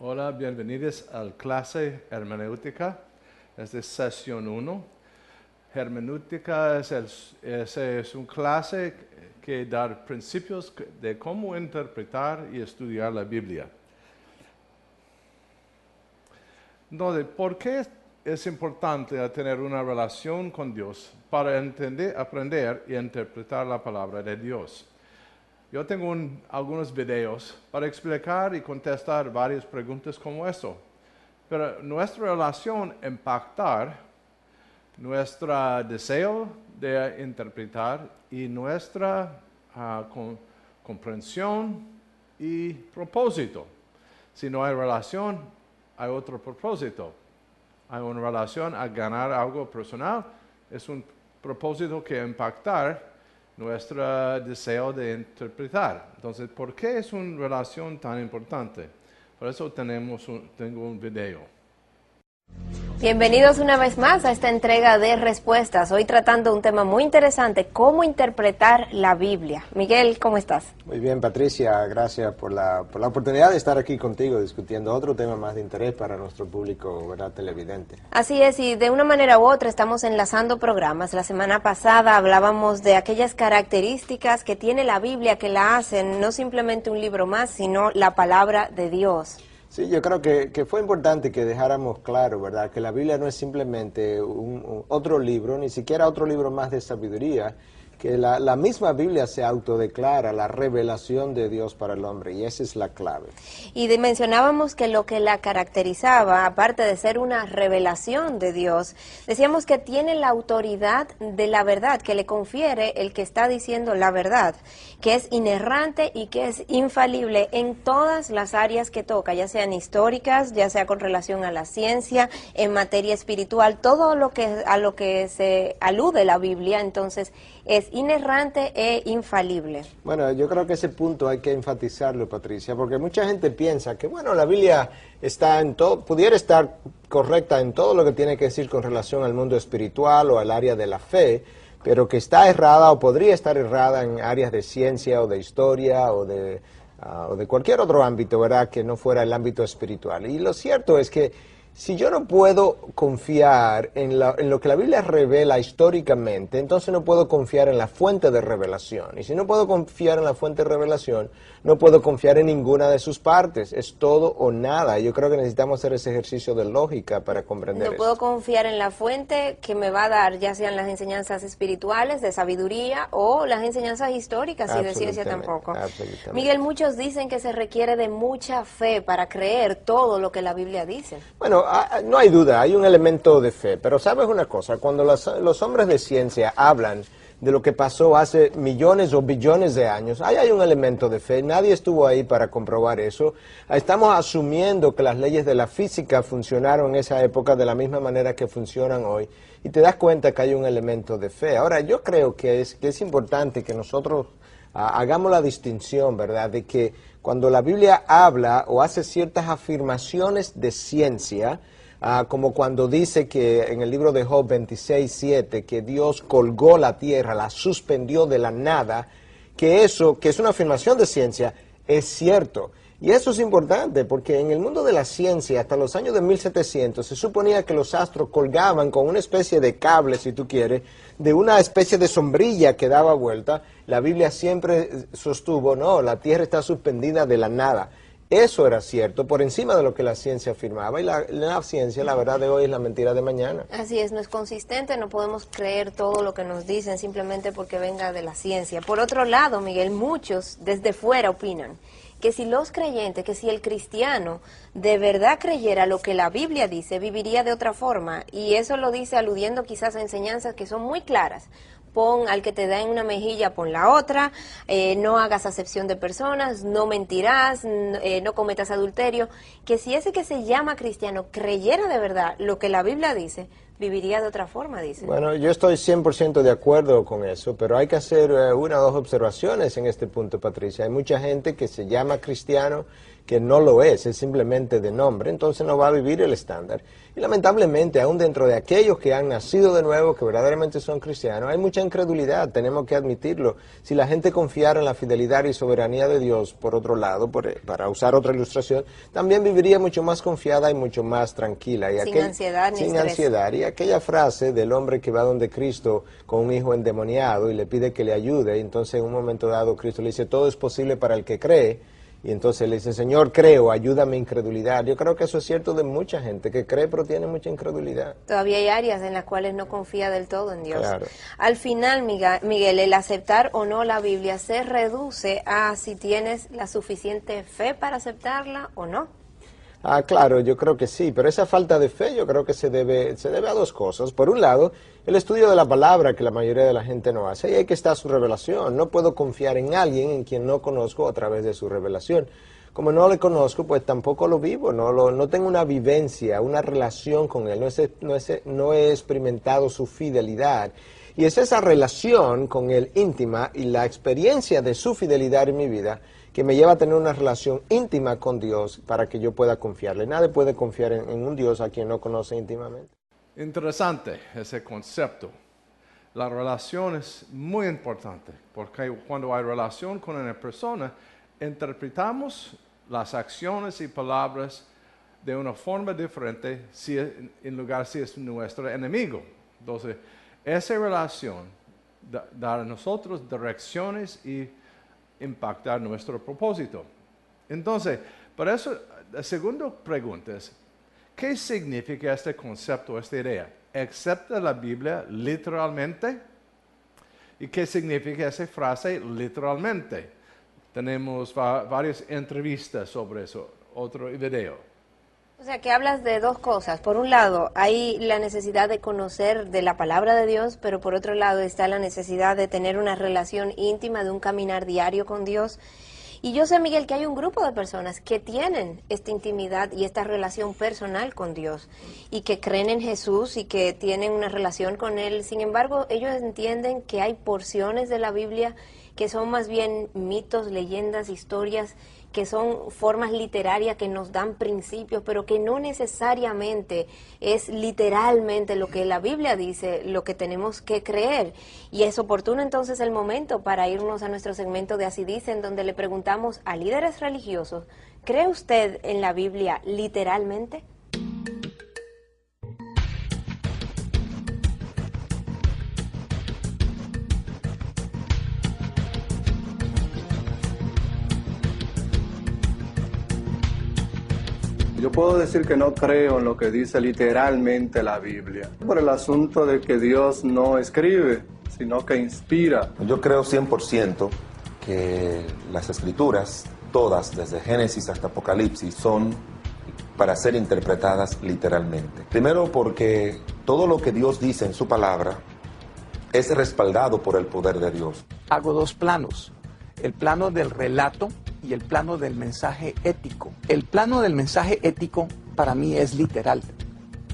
Hola, bienvenidos al clase hermenéutica. Es de sesión 1. Hermenéutica es una clase que da principios de cómo interpretar y estudiar la Biblia. Entonces, ¿por qué es importante tener una relación con Dios para entender, aprender y interpretar la palabra de Dios? Yo tengo algunos videos para explicar y contestar varias preguntas como eso. Pero nuestra relación impactar nuestro deseo de interpretar y nuestra comprensión y propósito. Si no hay relación, hay otro propósito. Hay una relación a ganar algo personal, es un propósito que impactar nuestro deseo de interpretar. Entonces, ¿por qué es una relación tan importante? Por eso tengo un video. Bienvenidos una vez más a esta entrega de respuestas. Hoy tratando un tema muy interesante, cómo interpretar la Biblia. Miguel, ¿cómo estás? Muy bien, Patricia, gracias por la oportunidad de estar aquí contigo discutiendo otro tema más de interés para nuestro público, ¿verdad?, televidente. Así es, y de una manera u otra estamos enlazando programas. La semana pasada hablábamos de aquellas características que tiene la Biblia que la hacen no simplemente un libro más, sino la palabra de Dios. Sí, yo creo que fue importante que dejáramos claro, ¿verdad?, que la Biblia no es simplemente otro libro, ni siquiera otro libro más de sabiduría, que la misma Biblia se autodeclara la revelación de Dios para el hombre, y esa es la clave. Y mencionábamos que lo que la caracterizaba, aparte de ser una revelación de Dios, decíamos que tiene la autoridad de la verdad, que le confiere el que está diciendo la verdad, que es inerrante y que es infalible en todas las áreas que toca, ya sean históricas, ya sea con relación a la ciencia, en materia espiritual, todo a lo que se alude la Biblia, entonces es inerrante e infalible. Bueno, yo creo que ese punto hay que enfatizarlo, Patricia, porque mucha gente piensa que, bueno, la Biblia está en todo, pudiera estar correcta en todo lo que tiene que decir con relación al mundo espiritual o al área de la fe, pero que está errada o podría estar errada en áreas de ciencia o de historia o de cualquier otro ámbito, ¿verdad?, que no fuera el ámbito espiritual. Y lo cierto es que si yo no puedo confiar en lo que la Biblia revela históricamente, entonces no puedo confiar en la fuente de revelación. Y si no puedo confiar en la fuente de revelación, no puedo confiar en ninguna de sus partes. Es todo o nada. Yo creo que necesitamos hacer ese ejercicio de lógica para comprender eso. No puedo confiar en la fuente que me va a dar, ya sean las enseñanzas espirituales, de sabiduría, o las enseñanzas históricas y de ciencia tampoco. Miguel, muchos dicen que se requiere de mucha fe para creer todo lo que la Biblia dice. Bueno, no hay duda, hay un elemento de fe, pero ¿sabes una cosa? Cuando los hombres de ciencia hablan de lo que pasó hace millones o billones de años, ahí hay un elemento de fe, nadie estuvo ahí para comprobar eso. Estamos asumiendo que las leyes de la física funcionaron en esa época de la misma manera que funcionan hoy, y te das cuenta que hay un elemento de fe. Ahora, yo creo que es importante que nosotros hagamos la distinción, ¿verdad?, de que cuando la Biblia habla o hace ciertas afirmaciones de ciencia, como cuando dice que en el libro de Job 26:7, que Dios colgó la tierra, la suspendió de la nada, que eso, que es una afirmación de ciencia, es cierto. Y eso es importante porque en el mundo de la ciencia, hasta los años de 1700, se suponía que los astros colgaban con una especie de cable, si tú quieres, de una especie de sombrilla que daba vuelta. La Biblia siempre sostuvo, no, la tierra está suspendida de la nada. Eso era cierto, por encima de lo que la ciencia afirmaba, y la ciencia, la verdad de hoy, es la mentira de mañana. Así es, no es consistente, no podemos creer todo lo que nos dicen simplemente porque venga de la ciencia. Por otro lado, Miguel, muchos desde fuera opinan que si los creyentes, que si el cristiano de verdad creyera lo que la Biblia dice, viviría de otra forma, y eso lo dice aludiendo quizás a enseñanzas que son muy claras. Pon al que te da en una mejilla, pon la otra, no hagas acepción de personas, no mentirás, no cometas adulterio, que si ese que se llama cristiano creyera de verdad lo que la Biblia dice, viviría de otra forma, dice. Bueno, yo estoy 100% de acuerdo con eso, pero hay que hacer una o dos observaciones en este punto, Patricia. Hay mucha gente que se llama cristiano, que no lo es simplemente de nombre, entonces no va a vivir el estándar. Y lamentablemente, aún dentro de aquellos que han nacido de nuevo, que verdaderamente son cristianos, hay mucha incredulidad, tenemos que admitirlo. Si la gente confiara en la fidelidad y soberanía de Dios, por otro lado, para usar otra ilustración, también viviría mucho más confiada y mucho más tranquila. Y sin ansiedad ni sin estrés. ansiedad. Y aquella frase del hombre que va donde Cristo con un hijo endemoniado y le pide que le ayude, y entonces en un momento dado Cristo le dice, todo es posible para el que cree. Y entonces le dice, Señor, creo, ayúdame incredulidad. Yo creo que eso es cierto de mucha gente que cree pero tiene mucha incredulidad. Todavía hay áreas en las cuales no confía del todo en Dios. Claro. Al final, Miguel, el aceptar o no la Biblia se reduce a si tienes la suficiente fe para aceptarla o no. Claro, yo creo que sí, pero esa falta de fe yo creo que se debe a dos cosas. Por un lado, el estudio de la palabra que la mayoría de la gente no hace, y ahí que está su revelación. No puedo confiar en alguien en quien no conozco a través de su revelación. Como no le conozco, pues tampoco lo vivo, no tengo una vivencia, una relación con él, no he experimentado su fidelidad. Y es esa relación con él íntima y la experiencia de su fidelidad en mi vida que me lleva a tener una relación íntima con Dios para que yo pueda confiarle. Nadie puede confiar en un Dios a quien no conoce íntimamente. Interesante ese concepto. La relación es muy importante porque cuando hay relación con una persona, interpretamos las acciones y palabras de una forma diferente en lugar si es nuestro enemigo. Entonces, esa relación da a nosotros direcciones y impactar nuestro propósito. Entonces, por eso, la segunda pregunta es, ¿qué significa este concepto, esta idea? ¿Acepta la Biblia literalmente? ¿Y qué significa esa frase literalmente? Tenemos varias entrevistas sobre eso, otro video. O sea, que hablas de dos cosas. Por un lado, hay la necesidad de conocer de la palabra de Dios, pero por otro lado está la necesidad de tener una relación íntima, de un caminar diario con Dios. Y yo sé, Miguel, que hay un grupo de personas que tienen esta intimidad y esta relación personal con Dios y que creen en Jesús y que tienen una relación con Él. Sin embargo, ellos entienden que hay porciones de la Biblia que son más bien mitos, leyendas, historias, que son formas literarias que nos dan principios, pero que no necesariamente es literalmente lo que la Biblia dice, lo que tenemos que creer. Y es oportuno entonces el momento para irnos a nuestro segmento de Así Dicen, donde le preguntamos a líderes religiosos, ¿cree usted en la Biblia literalmente? Yo puedo decir que no creo en lo que dice literalmente la Biblia, por el asunto de que Dios no escribe, sino que inspira. Yo creo 100% que las escrituras, todas, desde Génesis hasta Apocalipsis, son para ser interpretadas literalmente. Primero porque todo lo que Dios dice en su palabra es respaldado por el poder de Dios. Hago dos planos, el plano del relato y el plano del mensaje ético. El plano del mensaje ético para mí es literal.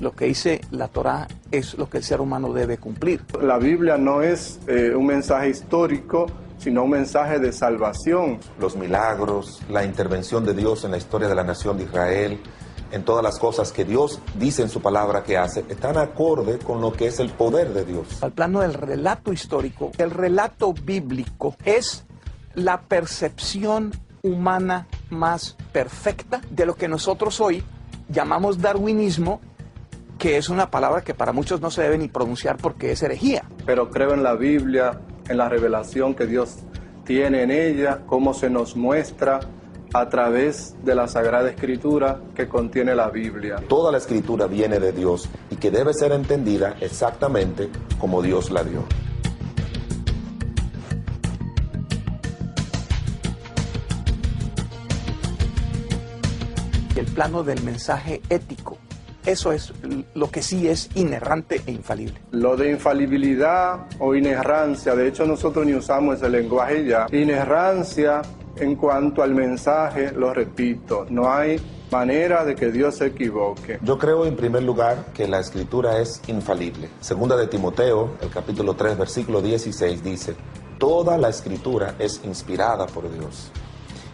Lo que dice la Torá es lo que el ser humano debe cumplir. La Biblia no es un mensaje histórico, sino un mensaje de salvación. Los milagros, la intervención de Dios en la historia de la nación de Israel, en todas las cosas que Dios dice en su palabra que hace, están acorde con lo que es el poder de Dios. Al plano del relato histórico, el relato bíblico es la percepción humana más perfecta de lo que nosotros hoy llamamos darwinismo, que es una palabra que para muchos no se debe ni pronunciar porque es herejía. Pero creo en la Biblia, en la revelación que Dios tiene en ella, cómo se nos muestra a través de la Sagrada Escritura que contiene la Biblia. Toda la Escritura viene de Dios y que debe ser entendida exactamente como Dios la dio. El plano del mensaje ético, eso es lo que sí es inerrante e infalible. Lo de infalibilidad o inerrancia, de hecho nosotros ni usamos ese lenguaje ya. Inerrancia en cuanto al mensaje, lo repito, no hay manera de que Dios se equivoque. Yo creo en primer lugar que la Escritura es infalible. Segunda de Timoteo, el capítulo 3, versículo 16 dice, toda la Escritura es inspirada por Dios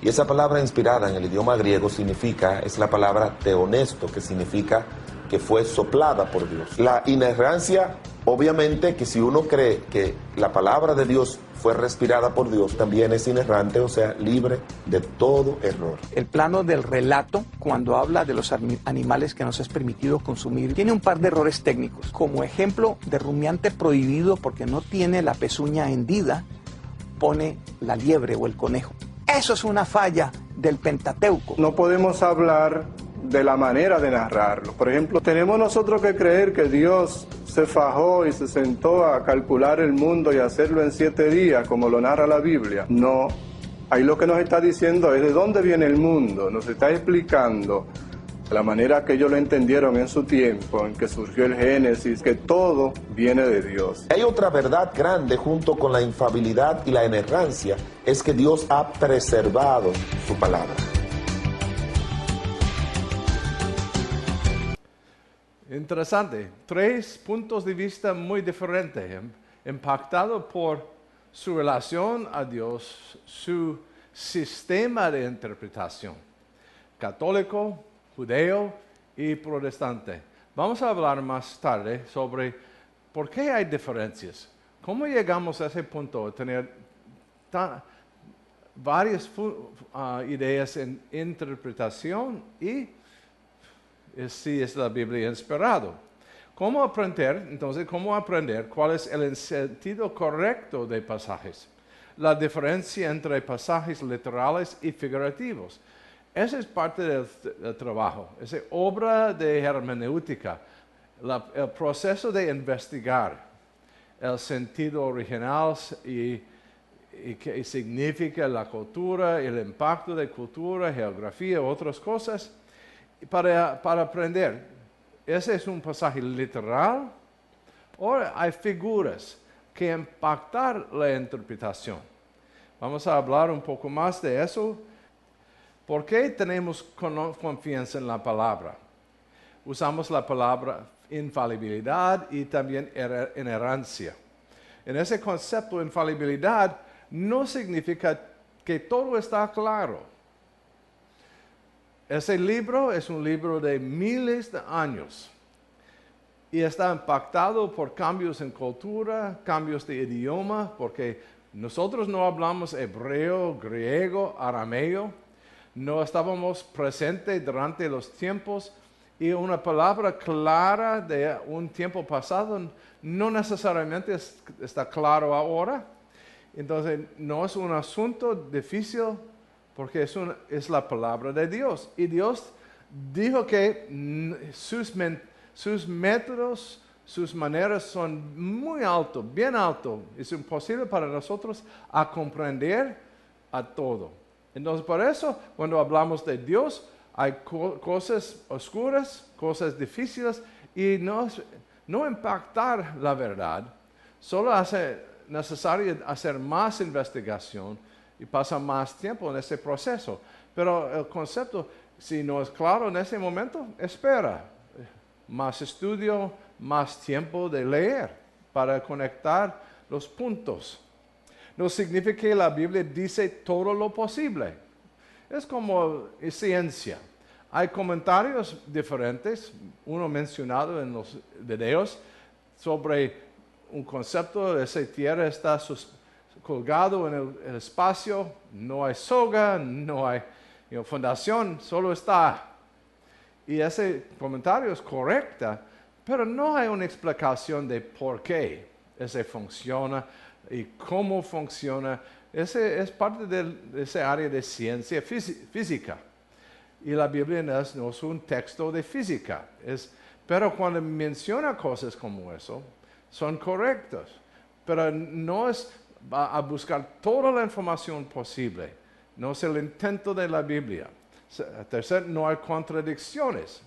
Y esa palabra inspirada en el idioma griego es la palabra teonesto, que significa que fue soplada por Dios. La inerrancia, obviamente que si uno cree que la palabra de Dios fue respirada por Dios, también es inerrante, o sea, libre de todo error. El plano del relato, cuando habla de los animales que nos es permitido consumir, tiene un par de errores técnicos. Como ejemplo de rumiante prohibido porque no tiene la pezuña hendida, pone la liebre o el conejo. Eso es una falla del Pentateuco. No podemos hablar de la manera de narrarlo. Por ejemplo, tenemos nosotros que creer que Dios se fajó y se sentó a calcular el mundo y hacerlo en 7 días, como lo narra la Biblia. No. Ahí lo que nos está diciendo es de dónde viene el mundo. Nos está explicando la manera que ellos lo entendieron en su tiempo, en que surgió el Génesis, que todo viene de Dios. Hay otra verdad grande junto con la infalibilidad y la inerrancia, es que Dios ha preservado su palabra. Interesante. 3 puntos de vista muy diferentes, impactados por su relación a Dios, su sistema de interpretación, católico, judeo y protestante. Vamos a hablar más tarde sobre por qué hay diferencias. ¿Cómo llegamos a ese punto de tener varias ideas en interpretación y si es la Biblia inspirado? ¿Cómo aprender, entonces, cuál es el sentido correcto de pasajes? La diferencia entre pasajes literales y figurativos. Esa es parte del trabajo, esa obra de hermenéutica, el proceso de investigar el sentido original y qué significa la cultura, el impacto de cultura, geografía, otras cosas, para aprender. ¿Ese es un pasaje literal o hay figuras que impactan la interpretación? Vamos a hablar un poco más de eso. ¿Por qué tenemos confianza en la palabra? Usamos la palabra infalibilidad y también inerrancia. En ese concepto de infalibilidad no significa que todo está claro. Ese libro es un libro de miles de años y está impactado por cambios en cultura, cambios de idioma, porque nosotros no hablamos hebreo, griego, arameo. No estábamos presentes durante los tiempos y una palabra clara de un tiempo pasado no necesariamente está claro ahora. Entonces, no es un asunto difícil porque es la palabra de Dios. Y Dios dijo que sus métodos, sus maneras son muy altos, bien altos. Es imposible para nosotros a comprender a todo. Entonces, por eso, cuando hablamos de Dios, hay cosas oscuras, cosas difíciles, y no impactar la verdad. Solo hace necesario hacer más investigación y pasa más tiempo en ese proceso. Pero el concepto, si no es claro en ese momento, espera. Más estudio, más tiempo de leer para conectar los puntos. No significa que la Biblia dice todo lo posible. Es como ciencia. Hay comentarios diferentes, uno mencionado en los videos, sobre un concepto de esa tierra está colgado en el espacio, no hay soga, no hay fundación, solo está. Y ese comentario es correcto, pero no hay una explicación de por qué ese funciona y cómo funciona. Ese es parte de esa área de ciencia física. Y la Biblia no es un texto de física. Pero cuando menciona cosas como eso, son correctas. Pero no es a buscar toda la información posible. No es el intento de la Biblia. Tercero, no hay contradicciones.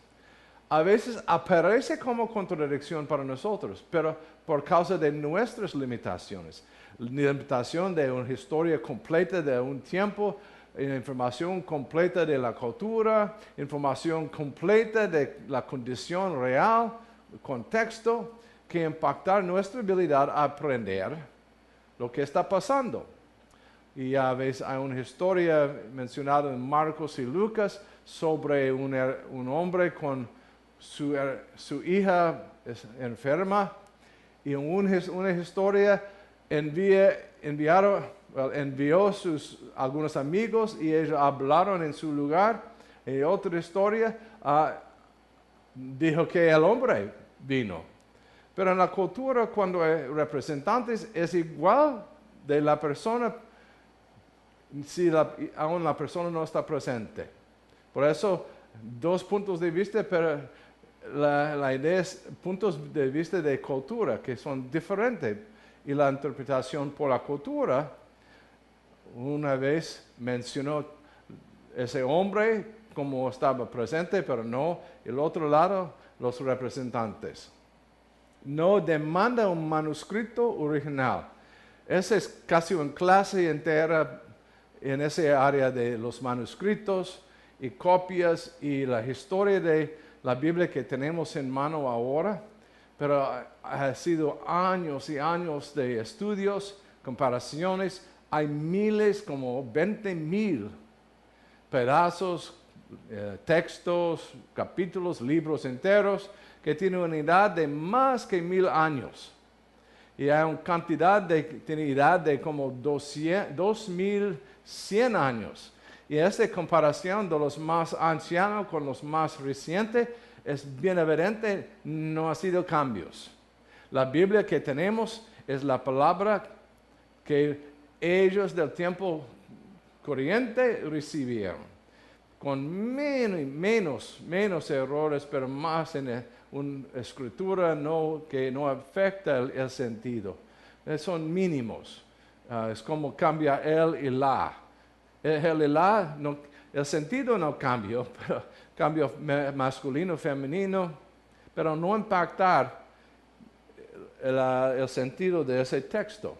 A veces aparece como contradicción para nosotros, pero por causa de nuestras limitaciones. Limitación de una historia completa de un tiempo, información completa de la cultura, información completa de la condición real, contexto, que impactar nuestra habilidad a aprender lo que está pasando. Y a veces hay una historia mencionada en Marcos y Lucas sobre un hombre con su hija enferma. Y en una historia envió algunos amigos y ellos hablaron en su lugar. En otra historia dijo que el hombre vino. Pero en la cultura, cuando hay representantes, es igual de la persona si aún la persona no está presente. Por eso, dos puntos de vista, pero la idea es puntos de vista de cultura que son diferentes. Y la interpretación por la cultura, una vez mencionó ese hombre como estaba presente, pero no el otro lado, los representantes. No demanda un manuscrito original. Esa es casi una clase entera en esa área de los manuscritos y copias y la historia de la Biblia que tenemos en mano ahora, pero ha sido años y años de estudios, comparaciones. Hay miles, como 20,000 pedazos, textos, capítulos, libros enteros que tienen una edad de más que 1,000 años. Y hay una cantidad tiene edad de como 2,100 años. Y esta comparación de los más ancianos con los más recientes es bien evidente, no ha sido cambios. La Biblia que tenemos es la palabra que ellos del tiempo corriente recibieron, con menos errores, pero más en una escritura que no afecta el sentido. Son mínimos. Es como cambia el y la. El y la, el sentido no cambió, pero cambio masculino, femenino, pero no impactar el sentido de ese texto.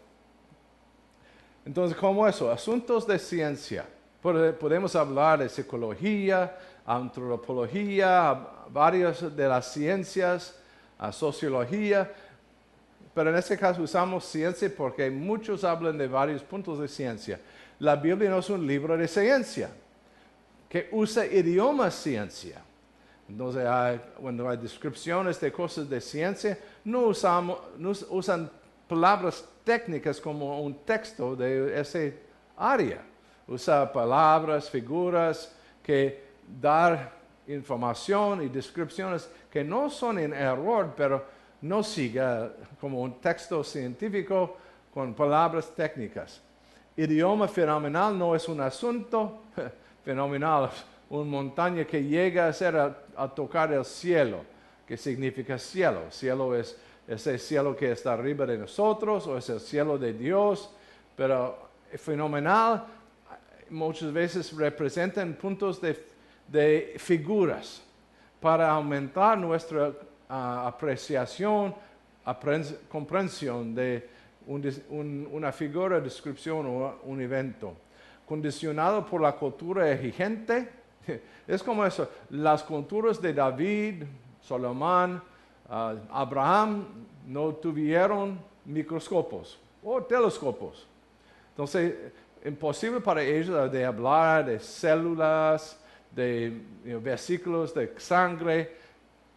Entonces, ¿cómo eso? Asuntos de ciencia. Podemos hablar de psicología, antropología, varias de las ciencias, sociología, pero en este caso usamos ciencia porque muchos hablan de varios puntos de ciencia. La Biblia no es un libro de ciencia, que usa idioma ciencia. Entonces, cuando hay descripciones de cosas de ciencia, no usan palabras técnicas como un texto de esa área. Usa palabras, figuras que dan información y descripciones que no son en error, pero no siga como un texto científico con palabras técnicas. Idioma fenomenal no es un asunto fenomenal, una montaña que llega a tocar el cielo. ¿Qué significa cielo? Cielo es ese cielo que está arriba de nosotros o es el cielo de Dios, pero fenomenal muchas veces representan puntos de figuras para aumentar nuestra apreciación, comprensión de una figura, descripción o un evento. Condicionado por la cultura exigente, es como eso, las culturas de David, Salomón, Abraham no tuvieron microscopios o telescopios. Entonces, imposible para ellos de hablar de células, de vesículos de sangre,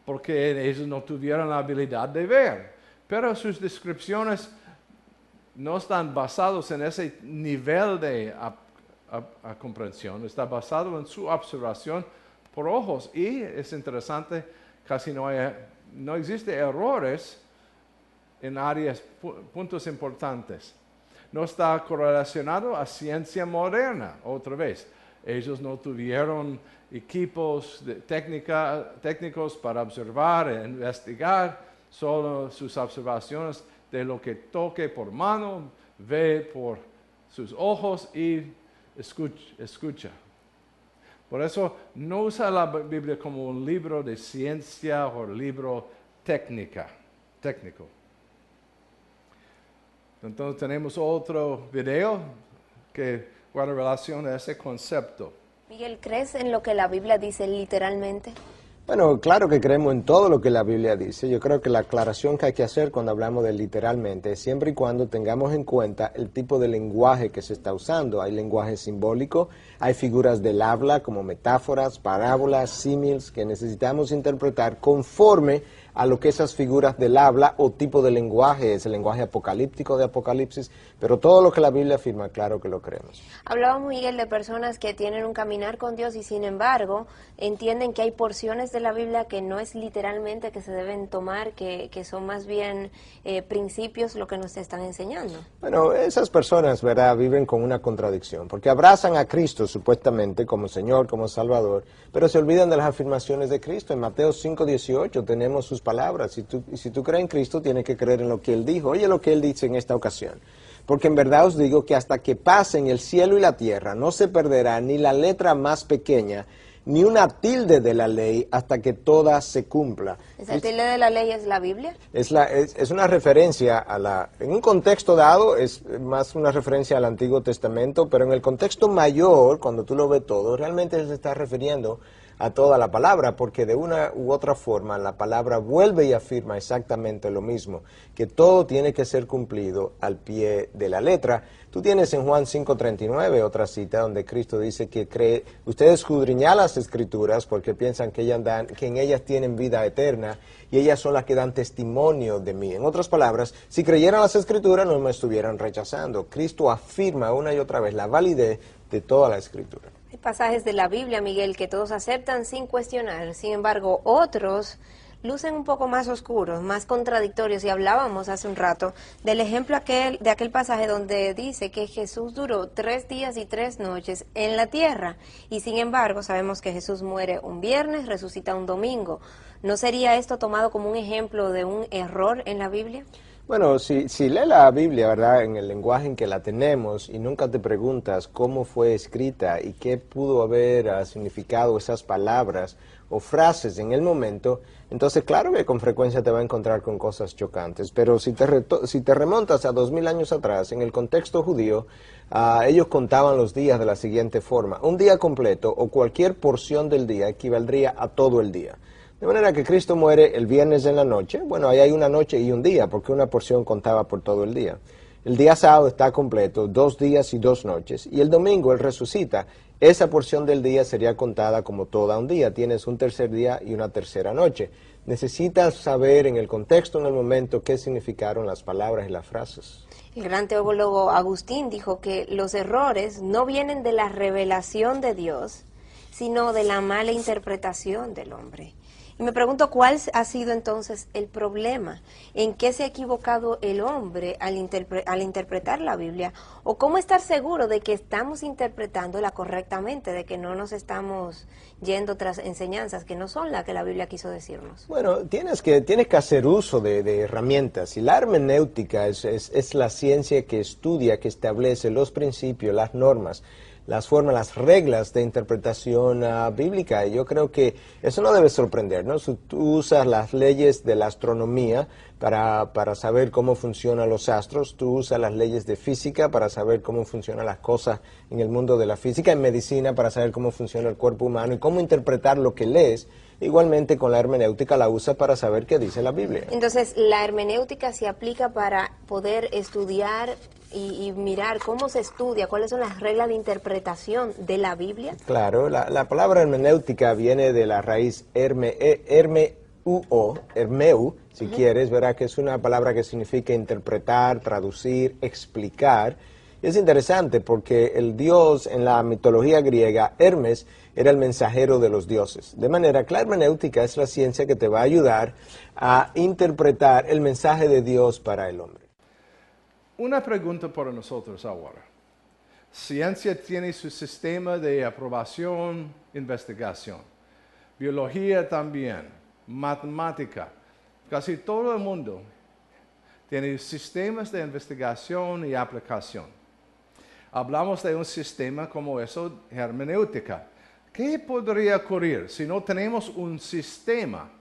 porque ellos no tuvieron la habilidad de ver. Pero sus descripciones no están basadas en ese nivel de comprensión, está basado en su observación por ojos. Y es interesante, casi no existe errores en áreas, puntos importantes. No está correlacionado a ciencia moderna, otra vez. Ellos no tuvieron equipos técnicos para observar e investigar, solo sus observaciones de lo que toque por mano, ve por sus ojos y escucha. Por eso no usa la Biblia como un libro de ciencia o libro técnico. Entonces tenemos otro video que guarda relación a ese concepto. Miguel, ¿crees en lo que la Biblia dice literalmente? Bueno, claro que creemos en todo lo que la Biblia dice. Yo creo que la aclaración que hay que hacer cuando hablamos de literalmente es siempre y cuando tengamos en cuenta el tipo de lenguaje que se está usando. Hay lenguaje simbólico, hay figuras del habla como metáforas, parábolas, símiles que necesitamos interpretar conforme a lo que esas figuras del habla o tipo de lenguaje es, el lenguaje apocalíptico de Apocalipsis, pero todo lo que la Biblia afirma, claro que lo creemos. Hablábamos, Miguel, de personas que tienen un caminar con Dios y sin embargo entienden que hay porciones de la Biblia que no es literalmente que se deben tomar, que son más bien principios lo que nos están enseñando. Bueno, esas personas, ¿verdad?, viven con una contradicción, porque abrazan a Cristo supuestamente como Señor, como Salvador, pero se olvidan de las afirmaciones de Cristo. En Mateo 5:18 tenemos sus palabras. Si tú crees en Cristo, tienes que creer en lo que Él dijo. Oye lo que Él dice en esta ocasión. Porque en verdad os digo que hasta que pasen el cielo y la tierra, no se perderá ni la letra más pequeña, ni una tilde de la ley, hasta que toda se cumpla. ¿Esa tilde de la ley es la Biblia? Es una referencia a en un contexto dado, es más una referencia al Antiguo Testamento, pero en el contexto mayor, cuando tú lo ves todo, realmente se está refiriendo a toda la palabra, porque de una u otra forma la palabra vuelve y afirma exactamente lo mismo, que todo tiene que ser cumplido al pie de la letra. Tú tienes en Juan 5:39 otra cita donde Cristo dice que ustedes escudriñan las Escrituras porque piensan que en ellas tienen vida eterna y ellas son las que dan testimonio de mí. En otras palabras, si creyeran las Escrituras no me estuvieran rechazando. Cristo afirma una y otra vez la validez de toda la Escritura. Hay pasajes de la Biblia, Miguel, que todos aceptan sin cuestionar. Sin embargo, otros lucen un poco más oscuros, más contradictorios. Y hablábamos hace un rato del ejemplo de aquel pasaje donde dice que Jesús duró 3 días y 3 noches en la tierra. Y sin embargo, sabemos que Jesús muere un viernes, resucita un domingo. ¿No sería esto tomado como un ejemplo de un error en la Biblia? Bueno, si lees la Biblia, ¿verdad?, en el lenguaje en que la tenemos y nunca te preguntas cómo fue escrita y qué pudo haber significado esas palabras o frases en el momento, entonces claro que con frecuencia te va a encontrar con cosas chocantes. Pero si te remontas a 2000 años atrás, en el contexto judío, ellos contaban los días de la siguiente forma. Un día completo o cualquier porción del día equivaldría a todo el día. De manera que Cristo muere el viernes en la noche. Bueno, ahí hay una noche y un día, porque una porción contaba por todo el día. El día sábado está completo, 2 días y 2 noches. Y el domingo Él resucita. Esa porción del día sería contada como toda un día. Tienes un tercer día y una tercera noche. Necesitas saber en el contexto, en el momento, qué significaron las palabras y las frases. El gran teólogo Agustín dijo que los errores no vienen de la revelación de Dios, sino de la mala interpretación del hombre. Y me pregunto cuál ha sido entonces el problema, en qué se ha equivocado el hombre al interpretar la Biblia, o cómo estar seguro de que estamos interpretándola correctamente, de que no nos estamos yendo tras enseñanzas que no son las que la Biblia quiso decirnos. Bueno, tienes que hacer uso de herramientas, y la hermenéutica es la ciencia que estudia, que establece los principios, las normas, las formas, las reglas de interpretación bíblica. Y yo creo que eso no debe sorprender, ¿no? Si tú usas las leyes de la astronomía para saber cómo funcionan los astros, tú usas las leyes de física para saber cómo funcionan las cosas en el mundo de la física, en medicina para saber cómo funciona el cuerpo humano y cómo interpretar lo que lees. Igualmente con la hermenéutica la usa para saber qué dice la Biblia. Entonces, la hermenéutica se aplica para poder estudiar y mirar cómo se estudia, cuáles son las reglas de interpretación de la Biblia. Claro, la palabra hermenéutica viene de la raíz hermeu, si quieres, verá que es una palabra que significa interpretar, traducir, explicar. Y es interesante porque el dios en la mitología griega, Hermes, era el mensajero de los dioses. De manera que la hermenéutica es la ciencia que te va a ayudar a interpretar el mensaje de Dios para el hombre. Una pregunta para nosotros ahora. Ciencia tiene su sistema de aprobación, investigación. Biología también, matemática. Casi todo el mundo tiene sistemas de investigación y aplicación. Hablamos de un sistema como eso, hermenéutica. ¿Qué podría ocurrir si no tenemos un sistema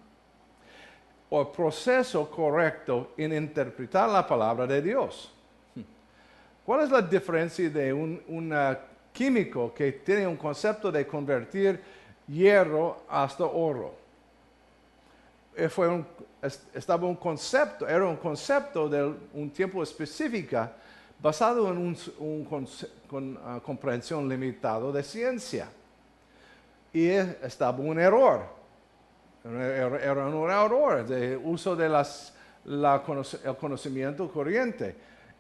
o proceso correcto en interpretar la palabra de Dios? ¿Cuál es la diferencia de un químico que tiene un concepto de convertir hierro hasta oro? estaba un concepto, era un concepto de un tiempo específico basado en una comprensión limitada de ciencia. Y estaba un error. Era un error de uso de el conocimiento corriente.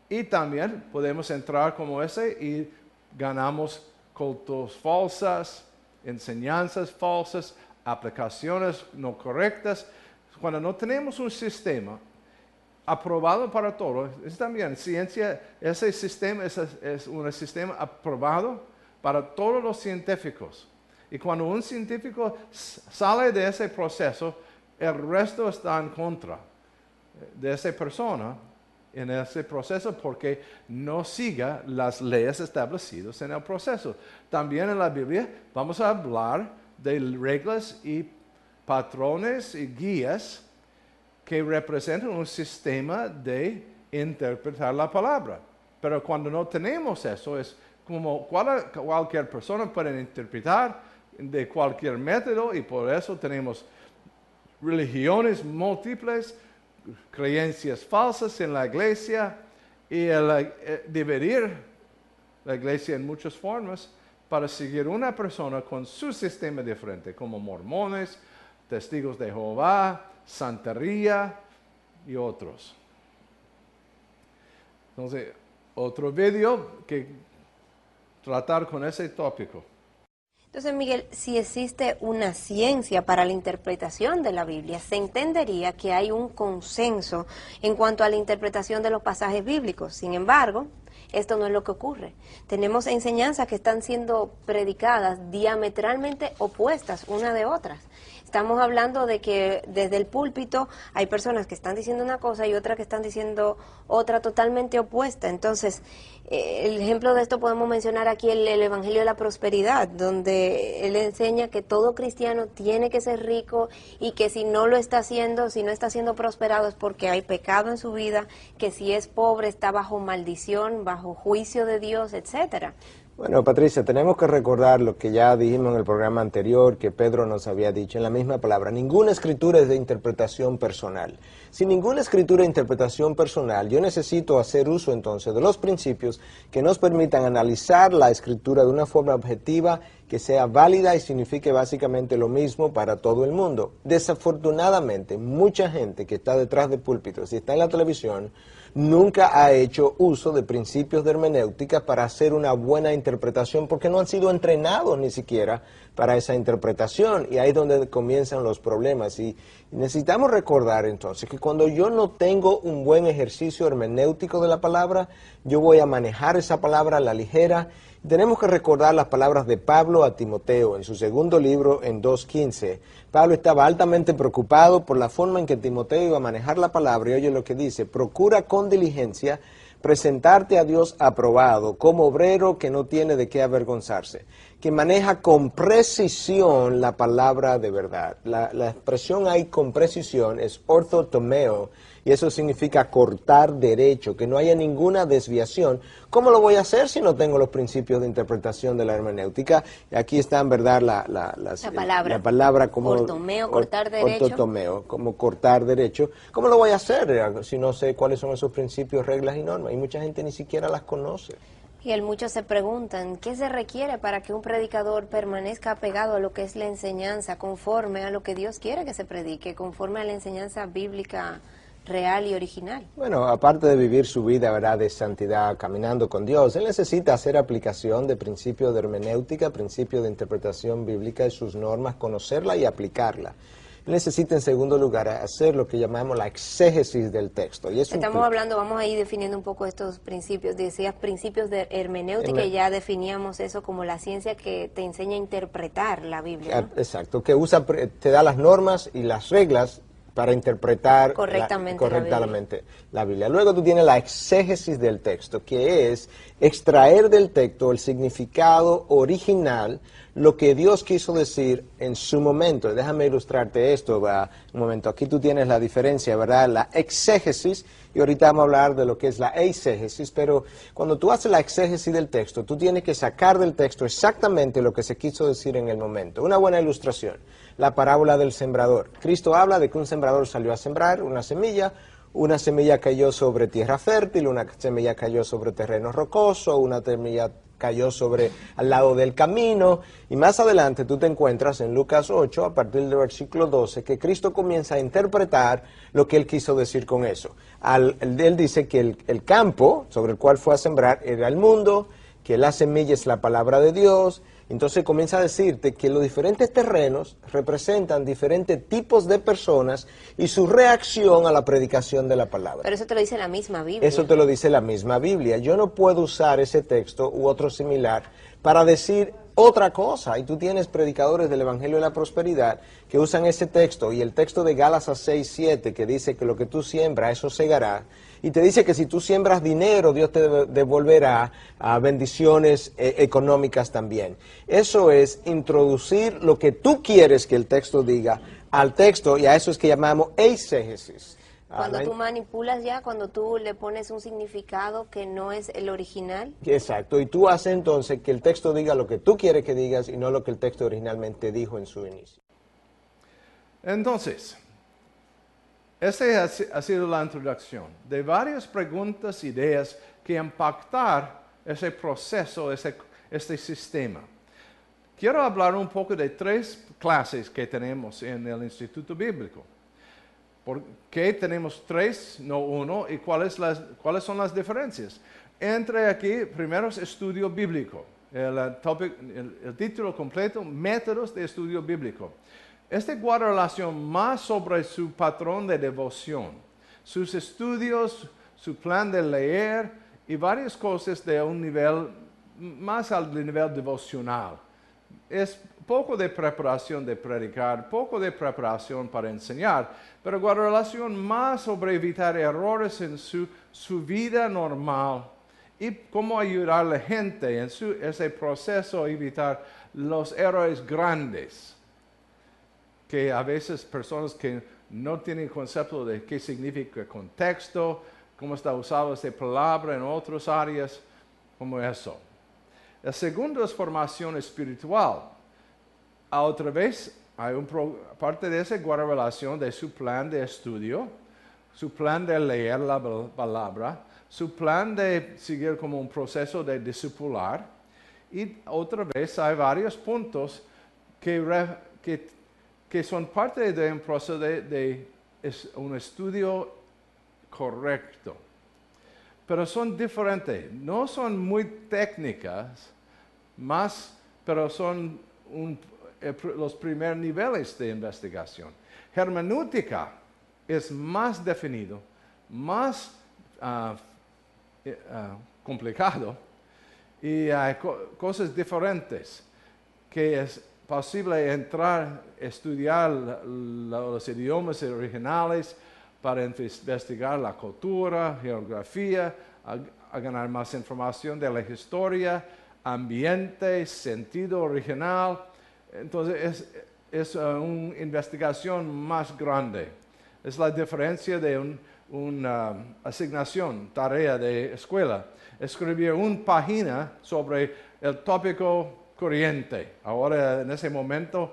Y también podemos entrar como ese y ganamos cultos falsas, enseñanzas falsas, aplicaciones no correctas. Cuando no tenemos un sistema aprobado para todos, es también ciencia, ese sistema es un sistema aprobado para todos los científicos. Y cuando un científico sale de ese proceso, el resto está en contra de esa persona en ese proceso porque no siga las leyes establecidas en el proceso. También en la Biblia vamos a hablar de reglas y patrones y guías que representan un sistema de interpretar la palabra. Pero cuando no tenemos eso, es como cualquier persona puede interpretar de cualquier método y por eso tenemos religiones múltiples, creencias falsas en la iglesia y dividir la iglesia en muchas formas para seguir una persona con su sistema diferente, como mormones, testigos de Jehová, santería y otros. Entonces, otro video que tratar con ese tópico. Entonces, Miguel, si existe una ciencia para la interpretación de la Biblia, se entendería que hay un consenso en cuanto a la interpretación de los pasajes bíblicos. Sin embargo, esto no es lo que ocurre. Tenemos enseñanzas que están siendo predicadas diametralmente opuestas una de otras. Estamos hablando de que desde el púlpito hay personas que están diciendo una cosa y otras que están diciendo otra totalmente opuesta. Entonces, el ejemplo de esto podemos mencionar aquí el Evangelio de la Prosperidad, donde él enseña que todo cristiano tiene que ser rico y que si no lo está haciendo, si no está siendo prosperado es porque hay pecado en su vida, que si es pobre está bajo maldición, bajo juicio de Dios, etcétera. Bueno, Patricia, tenemos que recordar lo que ya dijimos en el programa anterior, que Pedro nos había dicho en la misma palabra. Ninguna escritura es de interpretación personal. Sin ninguna escritura de interpretación personal, yo necesito hacer uso entonces de los principios que nos permitan analizar la escritura de una forma objetiva, que sea válida y signifique básicamente lo mismo para todo el mundo. Desafortunadamente, mucha gente que está detrás de púlpitos y está en la televisión nunca ha hecho uso de principios de hermenéutica para hacer una buena interpretación porque no han sido entrenados ni siquiera para esa interpretación, y ahí es donde comienzan los problemas. Y necesitamos recordar entonces que cuando yo no tengo un buen ejercicio hermenéutico de la palabra, yo voy a manejar esa palabra a la ligera. Tenemos que recordar las palabras de Pablo a Timoteo en su segundo libro en 2:15. Pablo estaba altamente preocupado por la forma en que Timoteo iba a manejar la palabra, y oye lo que dice: procura con diligencia presentarte a Dios aprobado, como obrero que no tiene de qué avergonzarse, que maneja con precisión la palabra de verdad. La expresión ahí con precisión es orthotomeo, y eso significa cortar derecho, que no haya ninguna desviación. ¿Cómo lo voy a hacer si no tengo los principios de interpretación de la hermenéutica? Y aquí está en verdad la palabra como ortomeo, cortar derecho. Ortotomeo, como cortar derecho. ¿Cómo lo voy a hacer si no sé cuáles son esos principios, reglas y normas? Y mucha gente ni siquiera las conoce. Y muchos se preguntan, ¿qué se requiere para que un predicador permanezca apegado a lo que es la enseñanza, conforme a lo que Dios quiere que se predique, conforme a la enseñanza bíblica real y original? Bueno, aparte de vivir su vida, ¿verdad?, de santidad, caminando con Dios, él necesita hacer aplicación de principios de hermenéutica, principios de interpretación bíblica y sus normas, conocerla y aplicarla. Él necesita, en segundo lugar, hacer lo que llamamos la exégesis del texto. Y estamos hablando, vamos a ir definiendo un poco estos principios. Decías principios de hermenéutica y ya definíamos eso como la ciencia que te enseña a interpretar la Biblia, ¿no? Exacto, que te da las normas y las reglas para interpretar correctamente la Biblia. Luego tú tienes la exégesis del texto, que es extraer del texto el significado original, lo que Dios quiso decir en su momento. Déjame ilustrarte esto, ¿verdad? Un momento, aquí tú tienes la diferencia, ¿verdad? La exégesis y ahorita vamos a hablar de lo que es la eisegesis, pero cuando tú haces la exégesis del texto, tú tienes que sacar del texto exactamente lo que se quiso decir en el momento. Una buena ilustración, la parábola del sembrador. Cristo habla de que un sembrador salió a sembrar una semilla cayó sobre tierra fértil, una semilla cayó sobre terreno rocoso, una semilla cayó al lado del camino, y más adelante tú te encuentras en Lucas 8, a partir del versículo 12, que Cristo comienza a interpretar lo que él quiso decir con eso. Él dice que el campo sobre el cual fue a sembrar era el mundo, que la semilla es la palabra de Dios. Entonces comienza a decirte que los diferentes terrenos representan diferentes tipos de personas y su reacción a la predicación de la palabra. Pero eso te lo dice la misma Biblia. Eso te lo dice la misma Biblia. Yo no puedo usar ese texto u otro similar para decir otra cosa. Y tú tienes predicadores del Evangelio de la Prosperidad que usan ese texto y el texto de Gálatas 6:7 que dice que lo que tú siembras, eso segará. Y te dice que si tú siembras dinero, Dios te devolverá bendiciones económicas también. Eso es introducir lo que tú quieres que el texto diga al texto, y a eso es que llamamos eisegesis. Cuando tú manipulas ya, cuando tú le pones un significado que no es el original. Exacto, y tú haces entonces que el texto diga lo que tú quieres que digas y no lo que el texto originalmente dijo en su inicio. Entonces, esa ha sido la introducción de varias preguntas, ideas que impactar ese proceso, este sistema. Quiero hablar un poco de 3 clases que tenemos en el Instituto Bíblico. ¿Por qué tenemos 3, no 1? ¿Y cuáles son las diferencias? Entre aquí, primero es estudio bíblico. El título completo, métodos de estudio bíblico. Este guarda relación más sobre su patrón de devoción, sus estudios, su plan de leer y varias cosas de un nivel más al nivel devocional. Es poco de preparación de predicar, poco de preparación para enseñar, pero guarda relación más sobre evitar errores en su vida normal y cómo ayudar a la gente en ese proceso, evitar los errores grandes. Que a veces personas que no tienen concepto de qué significa contexto, cómo está usada esta palabra en otras áreas, como eso. El segundo es formación espiritual. Otra vez, hay parte de esa guarda relación de su plan de estudio, su plan de leer la palabra, su plan de seguir como un proceso de discipular. Y otra vez hay varios puntos que son parte de un proceso de un estudio correcto. Pero son diferentes, no son muy técnicas, pero son los primeros niveles de investigación. Hermenéutica es más definido, más complicado, y hay cosas diferentes que es posible entrar, estudiar los idiomas originales para investigar la cultura, geografía, a ganar más información de la historia, ambiente, sentido original. Entonces es una investigación más grande. Es la diferencia de una asignación, tarea de escuela. Escribir una página sobre el tópico corriente. Ahora, en ese momento,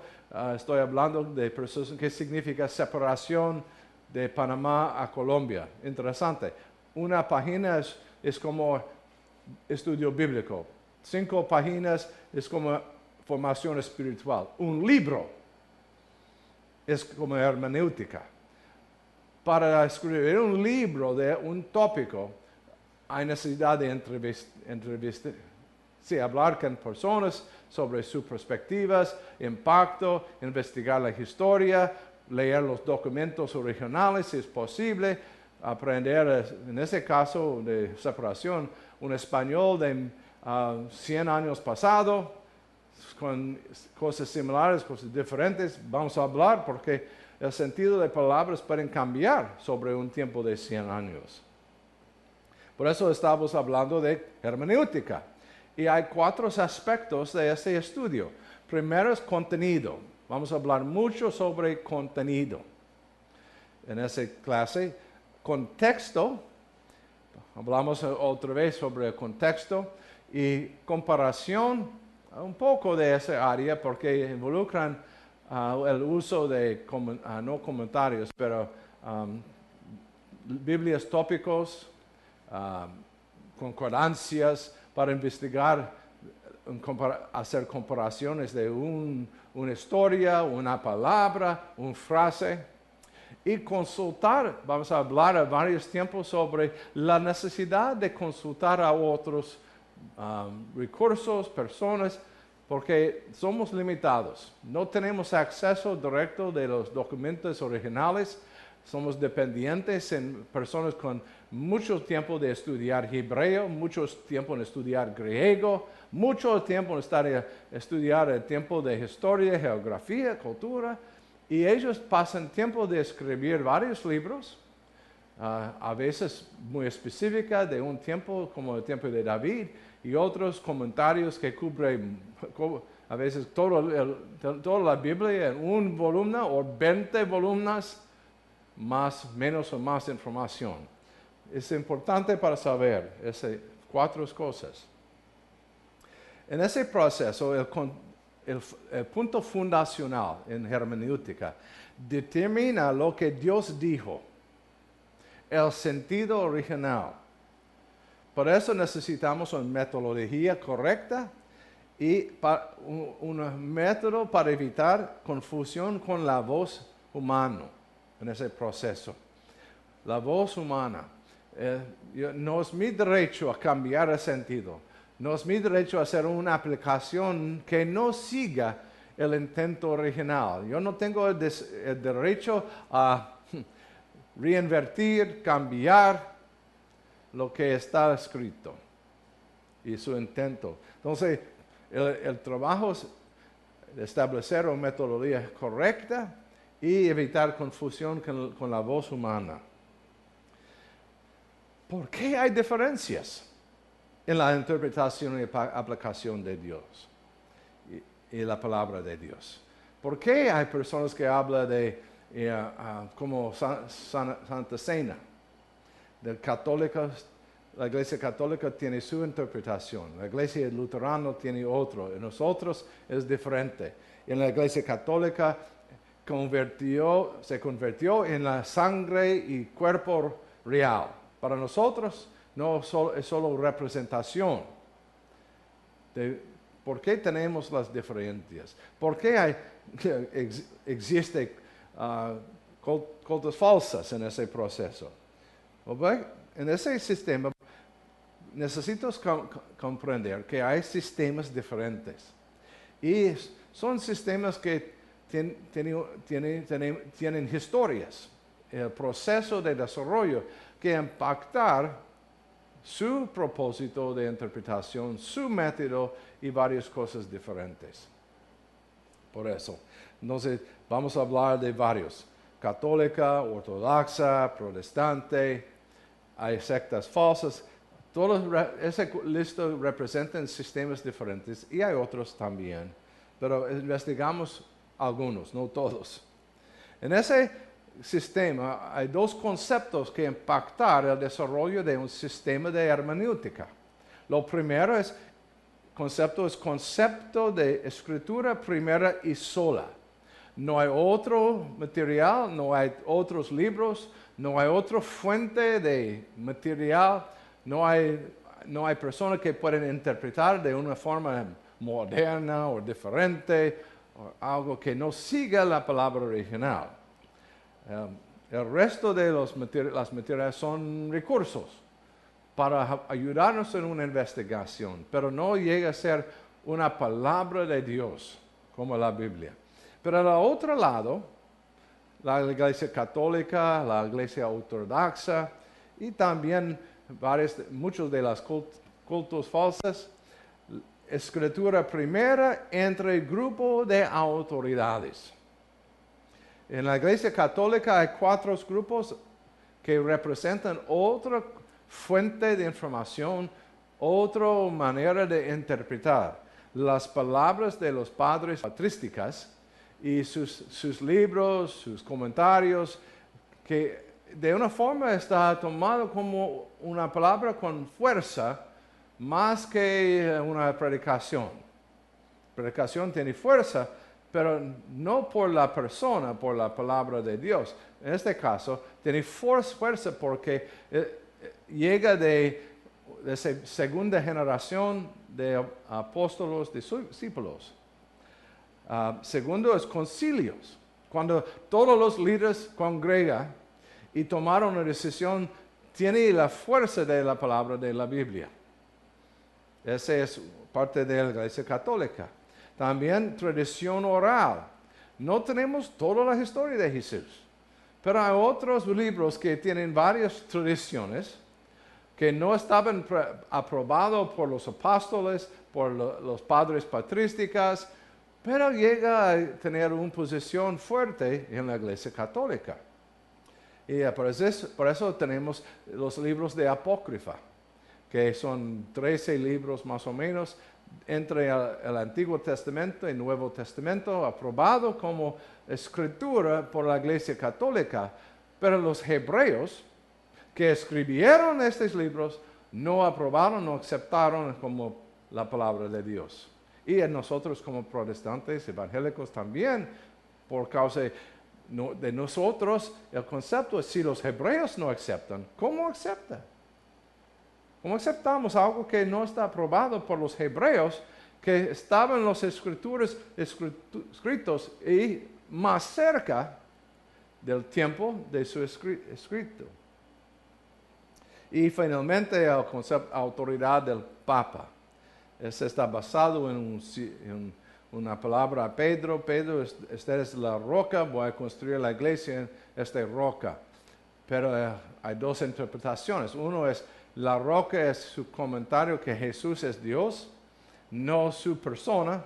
estoy hablando de procesos que significa separación de Panamá a Colombia. Interesante. Una página es como estudio bíblico. 5 páginas es como formación espiritual. Un libro es como hermenéutica. Para escribir un libro de un tópico, hay necesidad de entrevistar. Sí, hablar con personas sobre sus perspectivas, impacto, investigar la historia, leer los documentos originales si es posible, aprender, en ese caso de separación, un español de 100 años pasado, con cosas similares, cosas diferentes. Vamos a hablar porque el sentido de palabras pueden cambiar sobre un tiempo de 100 años. Por eso estamos hablando de hermenéutica. Y hay 4 aspectos de este estudio. Primero es contenido. Vamos a hablar mucho sobre contenido en esa clase. Contexto Hablamos otra vez sobre el contexto y comparación, un poco de esa área porque involucran el uso de, no comentarios, pero Biblias tópicos, concordancias para investigar, hacer comparaciones de una historia, una palabra, una frase. Y consultar, vamos a hablar a varios tiempos sobre la necesidad de consultar a otros recursos, personas, porque somos limitados. No tenemos acceso directo de los documentos originales. Somos dependientes en personas con mucho tiempo de estudiar hebreo, mucho tiempo en estudiar griego, mucho tiempo en estudiar el tiempo de historia, geografía, cultura. Y ellos pasan tiempo de escribir varios libros, a veces muy específicos de un tiempo como el tiempo de David, y otros comentarios que cubren a veces toda la Biblia en un volumen o 20 volúmenes, menos o más información. Es importante para saber esas 4 cosas. En ese proceso, el punto fundacional en hermenéutica determina lo que Dios dijo, el sentido original. Por eso necesitamos una metodología correcta y un método para evitar confusión con la voz humana en ese proceso. La voz humana. No es mi derecho a cambiar el sentido. No es mi derecho a hacer una aplicación que no siga el intento original. Yo no tengo el derecho a reinvertir, cambiar lo que está escrito y su intento. Entonces, el trabajo es establecer una metodología correcta y evitar confusión con la voz humana. ¿Por qué hay diferencias en la interpretación y aplicación de Dios y la palabra de Dios? ¿Por qué hay personas que hablan de como Santa Cena? La Iglesia Católica tiene su interpretación, la Iglesia Luterana tiene otro, en nosotros es diferente. En la Iglesia Católica se convirtió en la sangre y cuerpo real. Para nosotros no es solo representación. ¿Por qué tenemos las diferencias? ¿Por qué existen cultos falsas en ese proceso? En ese sistema necesito comprender que hay sistemas diferentes. Y son sistemas que tienen historias, el proceso de desarrollo que impactar su propósito de interpretación, su método y varias cosas diferentes. Por eso, entonces vamos a hablar de varios. Católica, ortodoxa, protestante, hay sectas falsas. Esa lista representa sistemas diferentes y hay otros también. Pero investigamos algunos, no todos. En ese sistema hay 2 conceptos que impactar el desarrollo de un sistema de hermenéutica. Lo primero es concepto de escritura primera y sola. No hay otro material, no hay otros libros, no hay otra fuente de material, no hay personas que pueden interpretar de una forma moderna o diferente, o algo que no siga la palabra original. El resto de las materias son recursos para ayudarnos en una investigación, pero no llega a ser una palabra de Dios como la Biblia. Pero al otro lado, la Iglesia Católica, la Iglesia Ortodoxa y también muchos de los cultos falsos, escritura primera entre grupo de autoridades. En la Iglesia Católica hay 4 grupos que representan otra fuente de información, otra manera de interpretar las palabras de los padres patrísticas y sus libros, sus comentarios, que de una forma está tomado como una palabra con fuerza más que una predicación. Predicación tiene fuerza, pero no por la persona, por la palabra de Dios. En este caso, tiene fuerza porque llega de esa segunda generación de apóstolos, discípulos. Segundo es concilios. Cuando todos los líderes congregan y tomaron una decisión, tiene la fuerza de la palabra de la Biblia. Esa es parte de la Iglesia Católica. También tradición oral. No tenemos toda la historia de Jesús, pero hay otros libros que tienen varias tradiciones que no estaban aprobados por los apóstoles, por los padres patrísticos, pero llega a tener una posición fuerte en la Iglesia Católica. Y por eso tenemos los libros de Apócrifa, que son 13 libros más o menos entre el Antiguo Testamento y el Nuevo Testamento, aprobado como escritura por la Iglesia Católica. Pero los hebreos que escribieron estos libros no aprobaron, no aceptaron como la palabra de Dios. Y nosotros como protestantes, evangélicos también, por causa de nosotros, el concepto es si los hebreos no aceptan, ¿cómo aceptan? ¿Cómo aceptamos algo que no está aprobado por los hebreos, que estaban en las escrituras escritos y más cerca del tiempo de su escrito? Y finalmente el concepto de autoridad del Papa. Ese está basado en una palabra a Pedro. Pedro, esta es la roca, voy a construir la iglesia en esta roca. Pero hay dos interpretaciones. Uno es, la roca es su comentario que Jesús es Dios, no su persona.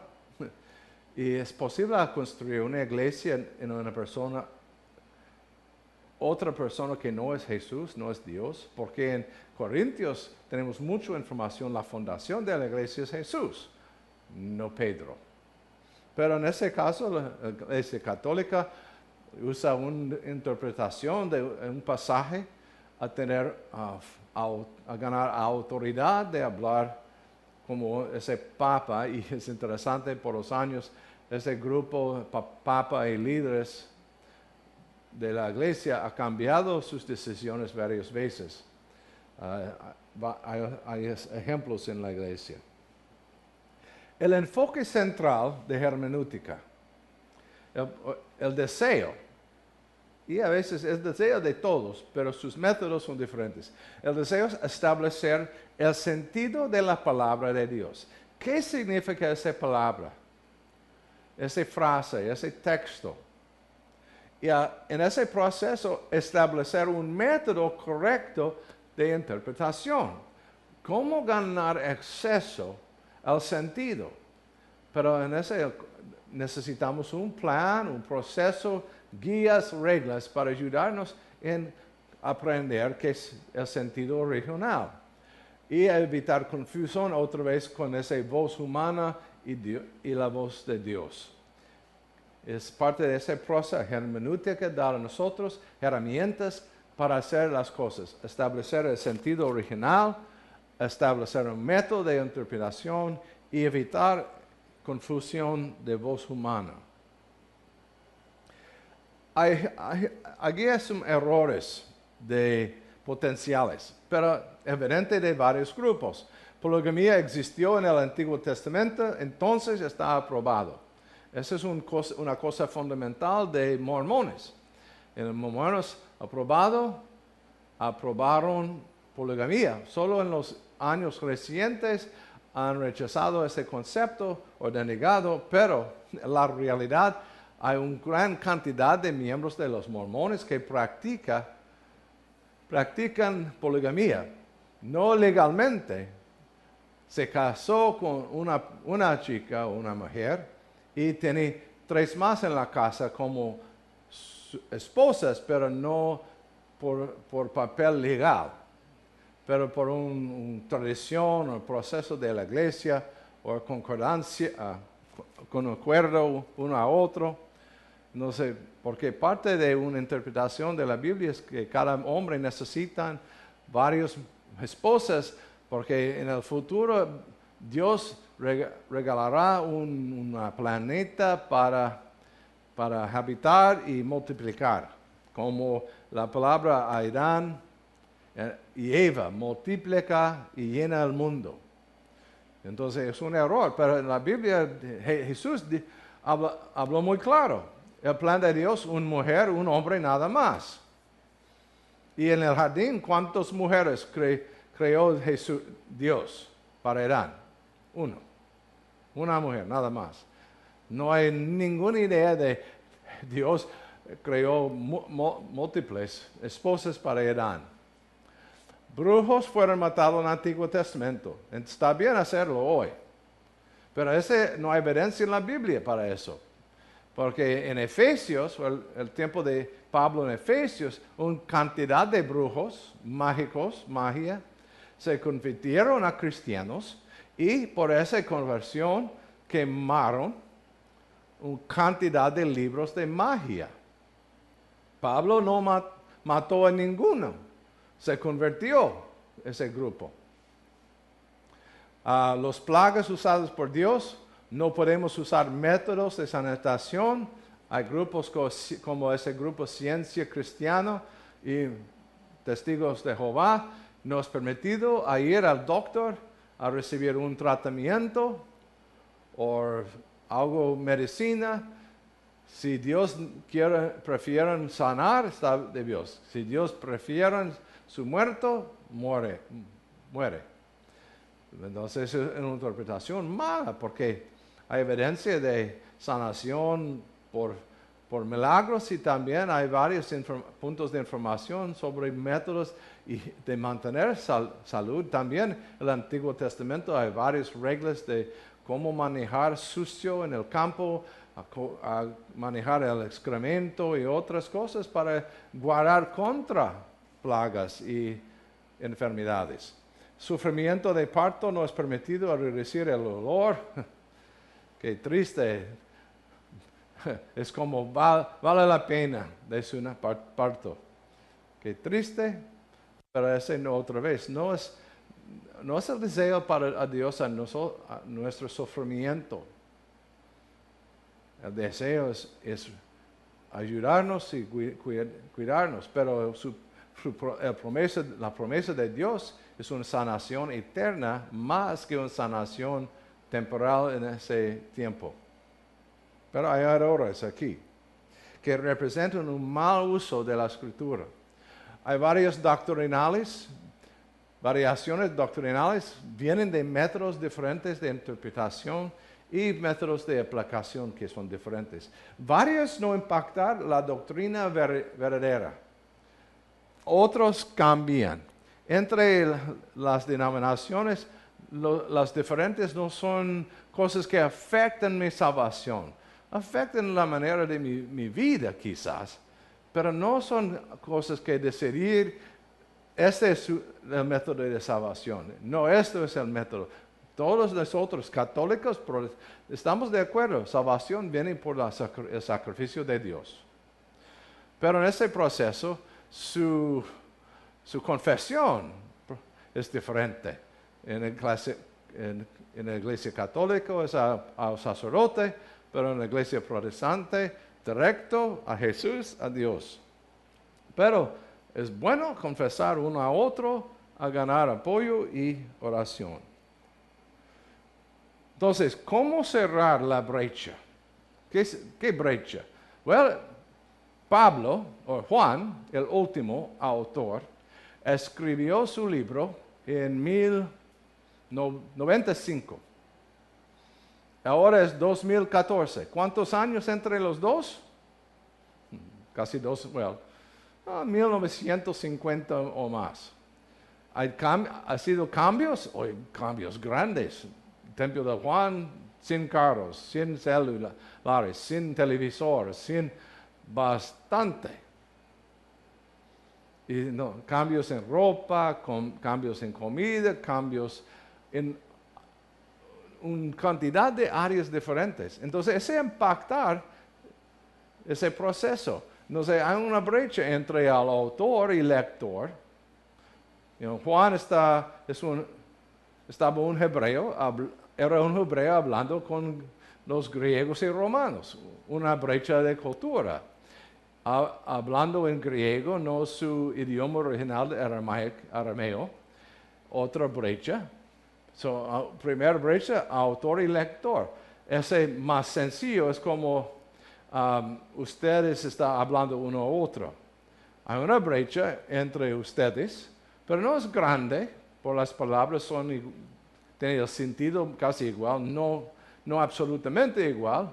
Y es posible construir una iglesia en una persona, otra persona que no es Jesús, no es Dios, porque en Corintios tenemos mucha información, la fundación de la iglesia es Jesús, no Pedro. Pero en ese caso, la Iglesia Católica usa una interpretación de un pasaje a ganar autoridad de hablar como ese Papa, y es interesante, por los años, ese grupo Papa y líderes de la Iglesia ha cambiado sus decisiones varias veces. Hay ejemplos en la Iglesia. El enfoque central de hermenéutica, el deseo, y a veces es el deseo de todos, pero sus métodos son diferentes. El deseo es establecer el sentido de la palabra de Dios. ¿Qué significa esa palabra? Esa frase, ese texto. Y en ese proceso establecer un método correcto de interpretación. ¿Cómo ganar acceso al sentido? Pero en ese necesitamos un plan, un proceso, guías, reglas para ayudarnos en aprender qué es el sentido original. Y evitar confusión otra vez con esa voz humana y la voz de Dios. Es parte de ese proceso hermenéutica, dar a nosotros herramientas para hacer las cosas, establecer el sentido original, establecer un método de interpretación y evitar confusión de voz humana. Aquí son errores potenciales, pero evidente de varios grupos. Poligamia existió en el Antiguo Testamento, entonces está aprobado. Esa es una cosa fundamental de mormones. En los mormones aprobaron poligamia. Solo en los años recientes han rechazado ese concepto o denegado, pero en la realidad hay una gran cantidad de miembros de los mormones que practican poligamia. No legalmente. Se casó con una chica o una mujer y tiene 3 más en la casa como esposas, pero no por papel legal, pero por una tradición o proceso de la iglesia o concordancia, con acuerdo uno a otro. No sé, porque parte de una interpretación de la Biblia es que cada hombre necesita varias esposas, porque en el futuro Dios regalará un planeta para habitar y multiplicar, como la palabra Adán y Eva, multiplica y llena el mundo. Entonces es un error, pero en la Biblia Jesús habló muy claro. El plan de Dios, una mujer, un hombre, nada más. Y en el jardín, ¿cuántas mujeres creó Dios para Adán? Uno. Una mujer, nada más. No hay ninguna idea de Dios creó múltiples esposas para Adán. Brujos fueron matados en el Antiguo Testamento. Está bien hacerlo hoy. Pero no hay evidencia en la Biblia para eso. Porque en Efesios, el tiempo de Pablo en Efesios, una cantidad de brujos mágicos, magia, se convirtieron a cristianos y por esa conversión quemaron una cantidad de libros de magia. Pablo no mató a ninguno, se convirtió ese grupo. Los plagas usados por Dios, no podemos usar métodos de sanitación. Hay grupos como ese grupo Ciencia Cristiana y Testigos de Jehová. No es permitido ir al doctor a recibir un tratamiento o algo medicina. Si Dios prefiere sanar, está de Dios. Si Dios prefiere su muerto, muere. Entonces es una interpretación mala porque hay evidencia de sanación por milagros y también hay varios puntos de información sobre métodos de mantener salud. También en el Antiguo Testamento hay varias reglas de cómo manejar sucio en el campo, a manejar el excremento y otras cosas para guardar contra plagas y enfermedades. Sufrimiento de parto no es permitido al reducir el olor. Qué triste. Es como vale la pena de su parto. Qué triste, pero ese no otra vez. No es el deseo para Dios a nuestro sufrimiento. El deseo es ayudarnos y cuidarnos, pero la promesa de Dios es una sanación eterna más que una sanación temporal en ese tiempo. Pero hay errores aquí que representan un mal uso de la Escritura. Hay variaciones doctrinales, vienen de métodos diferentes de interpretación y métodos de aplicación que son diferentes. Varios no impactan la doctrina verdadera. Otros cambian. Entre las denominaciones, las diferentes no son cosas que afectan mi salvación. Afectan la manera de mi vida quizás, pero no son cosas que decidir, este es el método de salvación. No, este es el método. Todos nosotros, católicos, estamos de acuerdo. Salvación viene por el sacrificio de Dios. Pero en ese proceso, su confesión es diferente. En la iglesia católica es al sacerdote, pero en la iglesia protestante, directo a Jesús, a Dios. Pero es bueno confesar uno a otro, a ganar apoyo y oración. Entonces, ¿cómo cerrar la brecha? ¿Qué brecha? Well, Pablo, o Juan, el último autor, escribió su libro en 1095. Ahora es 2014. ¿Cuántos años entre los dos? Casi 1950 o más. ¿Ha sido cambios? Hoy cambios grandes. El templo de Juan, sin carros, sin celulares, sin televisores, sin bastante. Y cambios en ropa, cambios en comida, cambios en una cantidad de áreas diferentes. Entonces, ese impactar ese proceso. Entonces hay una brecha entre el autor y lector. Juan estaba un hebreo, era un hebreo hablando con los griegos y romanos, una brecha de cultura. Hablando en griego, no su idioma original de arameo, otra brecha. Primera brecha, autor y lector. Ese más sencillo es como ustedes están hablando uno a otro. Hay una brecha entre ustedes, pero no es grande, por las palabras tienen el sentido casi igual, no absolutamente igual,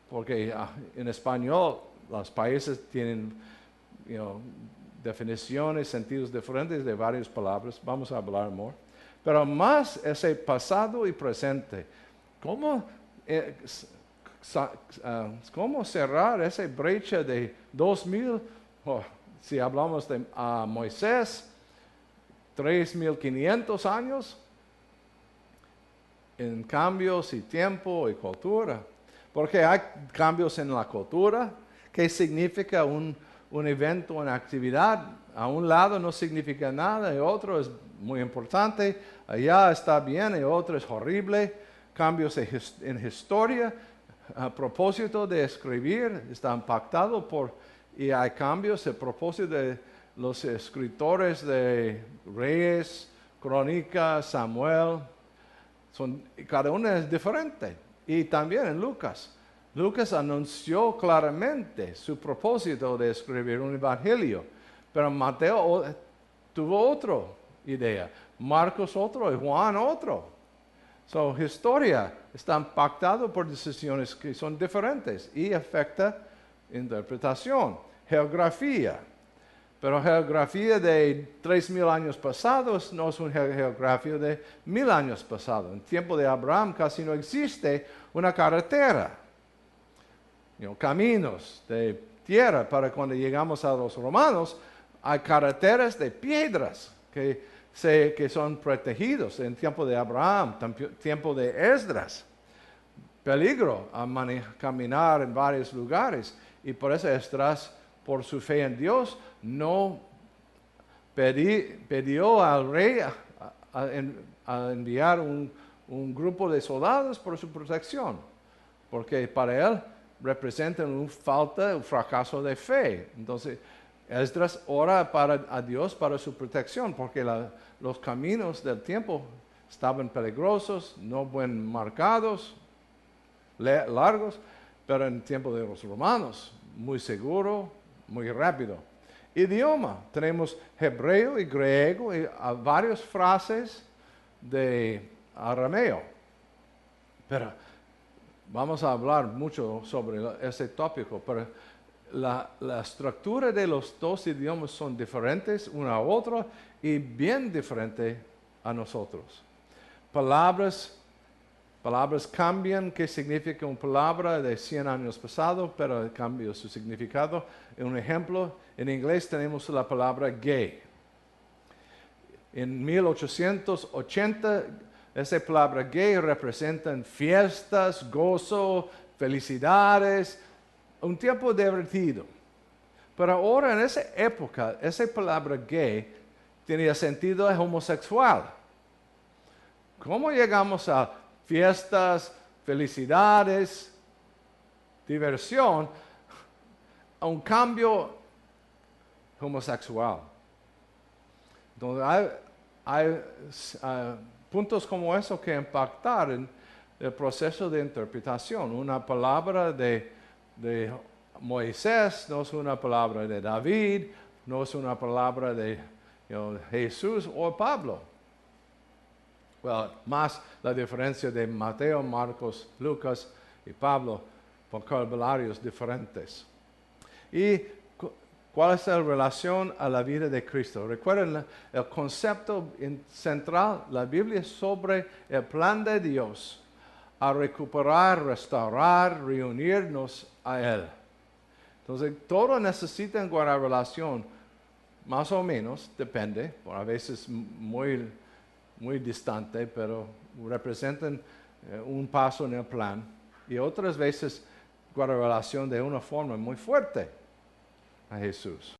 porque en español los países tienen definiciones, sentidos diferentes de varias palabras, vamos a hablar más. Pero más ese pasado y presente. ¿Cómo cerrar esa brecha de 2000? Si hablamos de Moisés, 3500 años en cambios y tiempo y cultura. Porque hay cambios en la cultura. ¿Qué significa un evento, una actividad? A un lado no significa nada, y otro es muy importante. Allá está bien, y otro es horrible. Cambios en historia, a propósito de escribir, está impactado y hay cambios a propósito de los escritores de Reyes, Crónicas, Samuel. Cada uno es diferente. Y también en Lucas. Lucas anunció claramente su propósito de escribir un evangelio, pero Mateo tuvo otra idea, Marcos otro y Juan otro. Historia está impactada por decisiones que son diferentes y afecta interpretación. Geografía. Pero geografía de 3000 años pasados no es una geografía de 1000 años pasados. En tiempo de Abraham casi no existe una carretera. Caminos de tierra. Para cuando llegamos a los romanos, hay carreteras de piedras que son protegidos en tiempo de Abraham, tiempo de Esdras. Peligro a caminar en varios lugares. Y por eso Esdras, por su fe en Dios, no pidió al rey a enviar un grupo de soldados por su protección. Porque para él representan un fracaso de fe. Entonces, Esdras ora a Dios para su protección, porque los caminos del tiempo estaban peligrosos, no bien marcados, largos, pero en el tiempo de los romanos, muy seguro, muy rápido. Idioma, tenemos hebreo y griego y varias frases de arameo. Pero vamos a hablar mucho sobre ese tópico, pero la estructura de los dos idiomas son diferentes una a otra y bien diferentes a nosotros. Palabras cambian, qué significa una palabra de 100 años pasado, pero cambia su significado. Un ejemplo, en inglés tenemos la palabra gay. En 1880, esa palabra gay representa fiestas, gozo, felicidades, un tiempo divertido. Pero ahora, en esa época, esa palabra gay tenía sentido homosexual. ¿Cómo llegamos a fiestas, felicidades, diversión, a un cambio homosexual? Entonces, hay puntos como eso que impactar en el proceso de interpretación. Una palabra de Moisés no es una palabra de David, no es una palabra de Jesús o Pablo. Más la diferencia de Mateo, Marcos, Lucas y Pablo, vocabularios diferentes. ¿Y cuál es la relación a la vida de Cristo? Recuerden el concepto central, la Biblia, sobre el plan de Dios a recuperar, restaurar, reunirnos a Él. Entonces, todo necesita una relación, más o menos, depende, a veces muy distante, pero representan un paso en el plan. Y otras veces guarda relación de una forma muy fuerte a Jesús.